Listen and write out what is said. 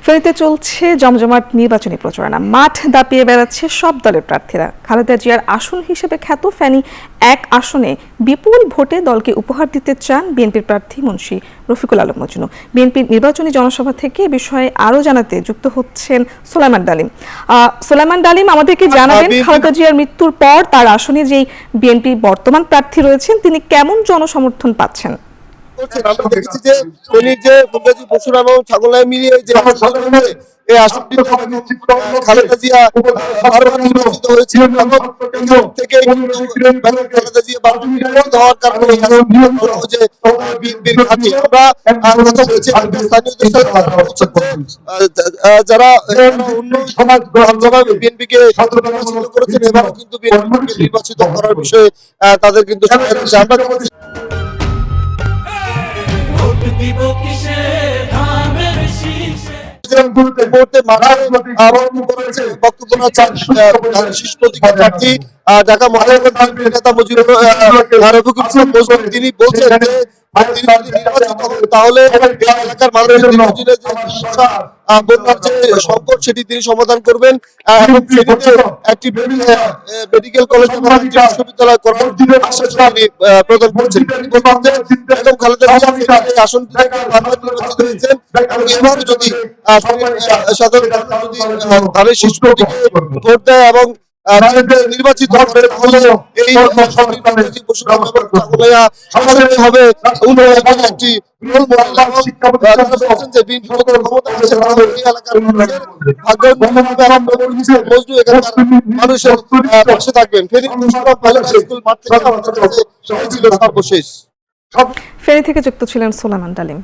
ফেনীতে চলছে জমজমাট নির্বাচনী প্রচারণা। মাঠ দাপিয়ে বেড়াচ্ছে সব দলের প্রার্থীরা। খালেদা জিয়ার আসন হিসেবে খ্যাত ফেনী এক আসনে বিপুল ভোটে দলকে উপহার দিতে চান বিএনপির প্রার্থী মুন্সী রফিকুল আলম মজনু। বিএনপির নির্বাচনী জনসভা থেকে এ বিষয়ে আরও জানাতে যুক্ত হচ্ছেন সোলাইমান ডালিম। সোলাইমান ডালিম, আমাদেরকে জানাবেন খালেদা জিয়ার মৃত্যুর পর তার আসনে যেই বিএনপি বর্তমান প্রার্থী রয়েছেন তিনি কেমন জনসমর্থন পাচ্ছেন? আমরা দেখেছি যে ফুলগাজী পরশুরাম এবং ছাগলনাইয়া মিলিয়ে যে এই আসনটি খালেদা জিয়া বারবার নির্বাচিত হয়েছিলেন এবং থেকে খালেদা জিয়া বারবার নির্বাচিত হওয়ার কারণে যে বিএনপির প্রার্থী আমরা কথা বলছি স্থানীয়দের সাথে যারা বিএনপিকে নির্বাচিত করেছেন এবারও কিন্তু বিএনপিকে নির্বাচিত করার বিষয়ে তাদের কিন্তু ঢাকা মহানগর নেতা তিনি বলছেন যে তাহলে এলাকার মানুষের বন্যার যে সংকট সেটি তিনি সমাধান করবেন এবং একটি মেডিকেল কলেজ এবং বিশ্ববিদ্যালয় করার আশ্বাস তিনি প্রদান করছেন। বেগম খালেদা জিয়া আসন নির্বাচিত হয়েছেন এবং এবার যদি সাধারণ ধানের শীর্ষ ভোট দেয় এবং নির্বাচিত হবে তাহলে এই হবে একটি মানুষের পাশে থাকবেন। ফেনী থেকে যুক্ত ছিলেন সোলাইমান ডালিম।